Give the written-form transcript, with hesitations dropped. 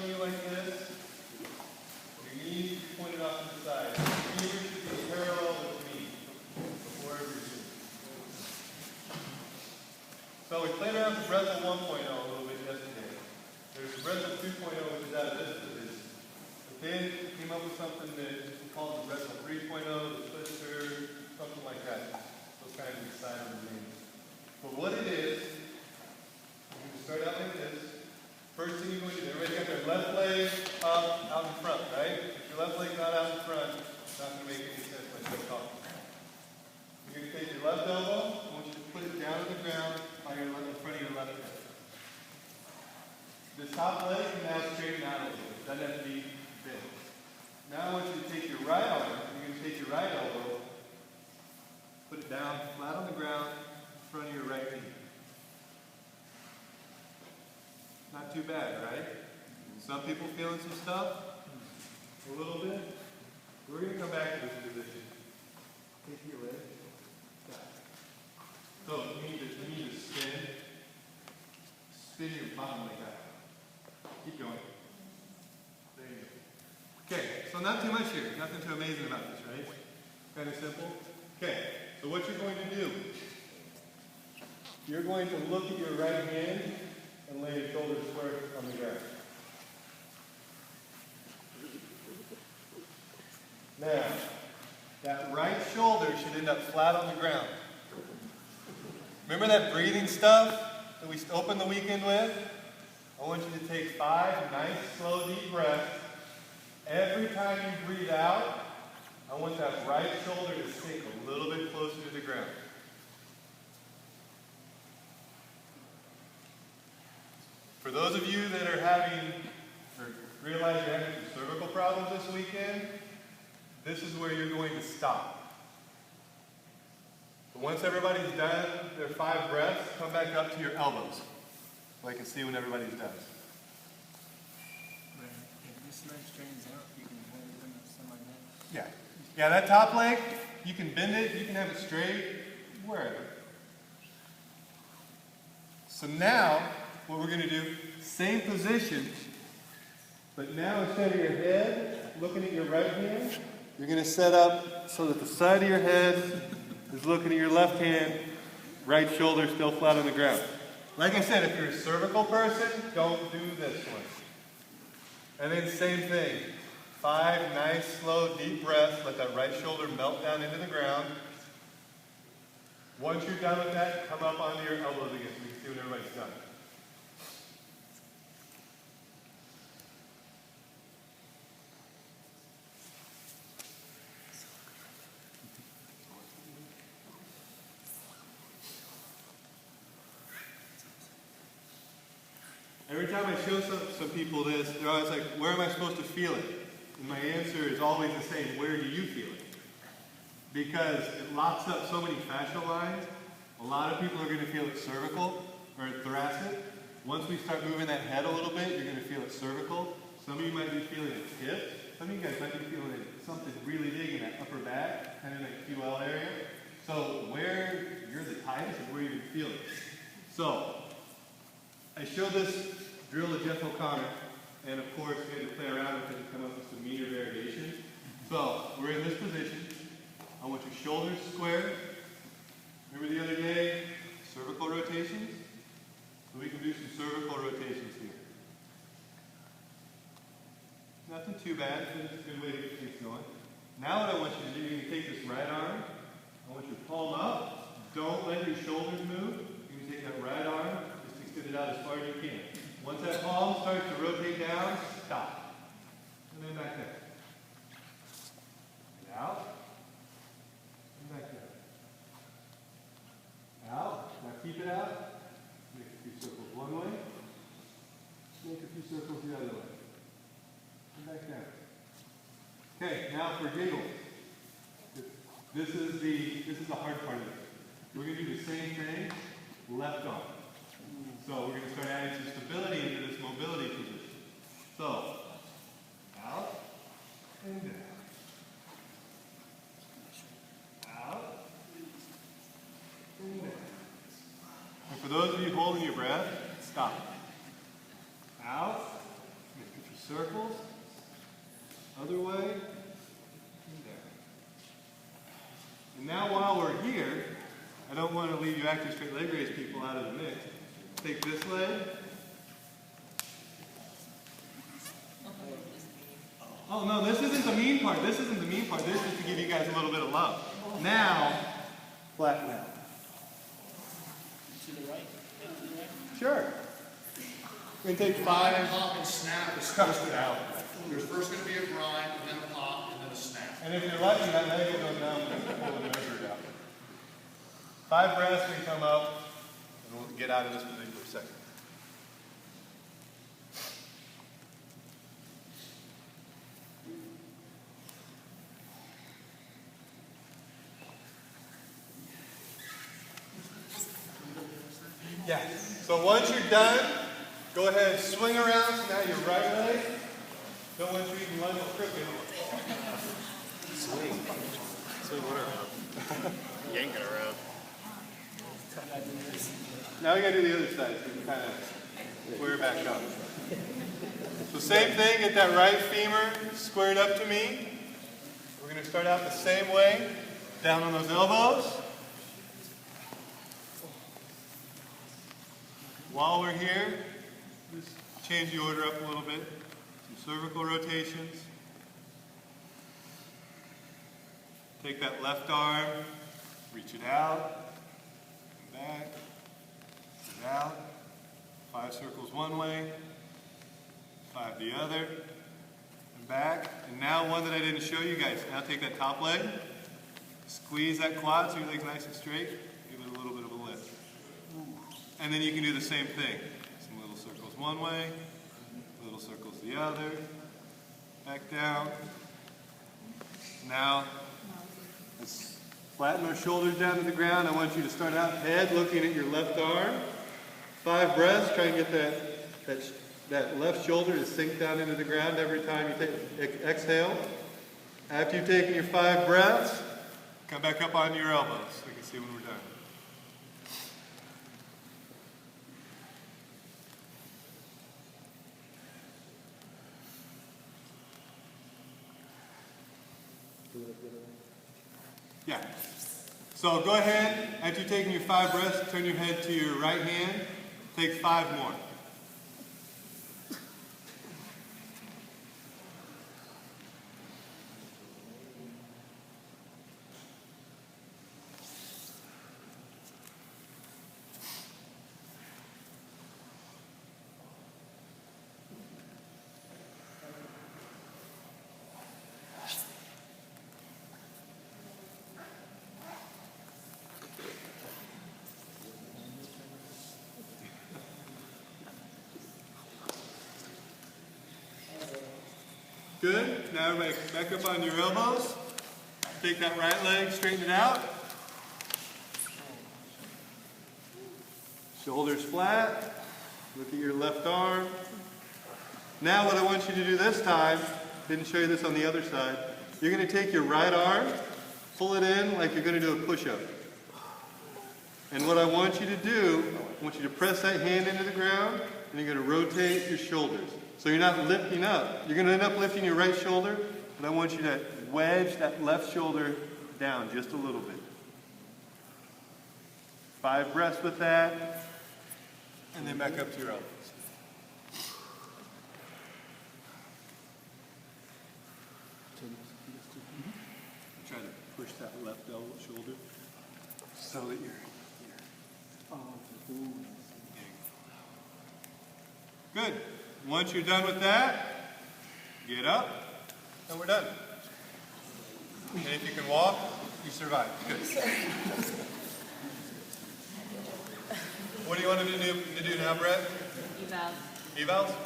you like this. Your knees should be pointed off to the side. Your fingers should be parallel with me before every move. So we played around with wrestle 1.0 a little bit yesterday. There's wrestle 2.0, which is out of this position. But then we came up with something that we called the wrestle 3.0, the twister, something like that. Those kind of exciting names. But what it is, you're going to start out like this. First thing you're going to do, everybody's got their left leg up, out in front, right? If your left leg's not out in front, it's not going to make any sense when you're talking. You're going to take your left elbow, I want you to put it down on the ground on your left, in front of your left hip. This top leg can now straighten out a little bit. It doesn't have to be bent. Now I want you to take your right arm, you're going to take your right elbow, put it down flat on the ground in front of your right knee. Not too bad, right? Some people feeling some stuff? A little bit? We're going to come back to this position. Take your leg. So you need to spin. Spin your bottom leg out. Keep going. There you go. Okay, so not too much here. Nothing too amazing about this, right? Kind of simple. Okay, so what you're going to do, you're going to look at your right hand and lay your shoulders square on the ground. Now, that right shoulder should end up flat on the ground. Remember that breathing stuff that we opened the weekend with? I want you to take 5 nice, slow, deep breaths. Every time you breathe out, I want that right shoulder to sink a little bit closer to the ground. For those of you that are having, or realize you're having some cervical problems this weekend, this is where you're going to stop. But once everybody's done their 5 breaths, come back up to your elbows, so I can see when everybody's done. If this leg straightens out, you can have it done something like that. Yeah. Yeah, that top leg, you can bend it, you can have it straight, wherever. So now, what we're going to do, same position, but now instead of your head looking at your right hand, you're going to set up so that the side of your head is looking at your left hand, right shoulder still flat on the ground. Like I said, if you're a cervical person, don't do this one. And then same thing. 5 nice, slow, deep breaths. Let that right shoulder melt down into the ground. Once you're done with that, come up onto your elbows again so we can see when everybody's done. Every time I show some people this, they're always like, where am I supposed to feel it? And my answer is always the same, where do you feel it? Because it locks up so many fascial lines. A lot of people are going to feel it cervical or thoracic. Once we start moving that head a little bit, you're going to feel it cervical. Some of you might be feeling it hip. Some of you guys might be feeling something really big in that upper back, kind of that QL area. So where you're the tightest is where you can feel it. So I showed this drill to Jeff O'Connor, and of course we had to play around with it and come up with some meter variations. So we're in this position. I want your shoulders square. Remember the other day, cervical rotations? So we can do some cervical rotations here. Nothing too bad, but it's a good way to get things going. Now what I want you to do, you're going to take this right arm. I want your palm up. Don't let your shoulders move. You can take that right arm, just extend it out as far as you can. Once that palm starts to rotate down, stop. And then back there. And out. And back there. Out. Now keep it out. Make a few circles one way. Make a few circles the other way. And back down. Okay, now for giggles. This is the hard part of it. We're going to do the same thing, left arm. So we're going to start adding some stability into this mobility position. So, out and down. Out and down. And for those of you holding your breath, stop. Out. Put your circles, other way, and down. And now while we're here, I don't want to leave you active straight leg raise people out of the mix. Take this leg. Oh no, this isn't the mean part. This isn't the mean part. This is to give you guys a little bit of love. Now, flatten out. To the right? To the right? Sure. We're going to take 5. Pop and snap is twisted out. There's first going to be a grind, and then a pop, and then a snap. And if you're lucky, that leg will go down and pull the measure down. 5 breaths, we come up, and we'll get out of this position for a second. Yeah. So once you're done, go ahead and swing around. So now your right leg. Don't want you even lunge or crooked. Swing. Swing what around? Yank it around. Now we got to do the other side so you can kind of square it back up. So same thing, get that right femur squared up to me. We're going to start out the same way, down on those elbows. While we're here, just change the order up a little bit. Some cervical rotations. Take that left arm, reach it out, and back, reach it out. 5 circles one way, 5 the other, and back. And now one that I didn't show you guys. Now take that top leg, squeeze that quad so your leg's nice and straight, give it a little bit of a lift. And then you can do the same thing. Some little circles one way, little circles the other, back down. Now, let's flatten our shoulders down to the ground. I want you to start out head looking at your left arm. 5 breaths, try and get that left shoulder to sink down into the ground every time you exhale. After you've taken your 5 breaths, come back up onto your elbows so you can see when we're done. Yeah. So go ahead, after you've taken your 5 breaths, turn your head to your right hand. Take 5 more. Good. Now everybody back up on your elbows. Take that right leg, straighten it out. Shoulders flat. Look at your left arm. Now what I want you to do this time, didn't show you this on the other side, you're going to take your right arm, pull it in like you're going to do a push-up. And what I want you to do, I want you to press that hand into the ground, and you're going to rotate your shoulders. So you're not lifting up. You're going to end up lifting your right shoulder, but I want you to wedge that left shoulder down just a little bit. 5 breaths with that, and then back up to your elbows. Try to push that left elbow shoulder so that you're good. Once you're done with that, get up, and we're done. And if you can walk, you survive. Good. What do you want to do now, Brett? Evals. Evals?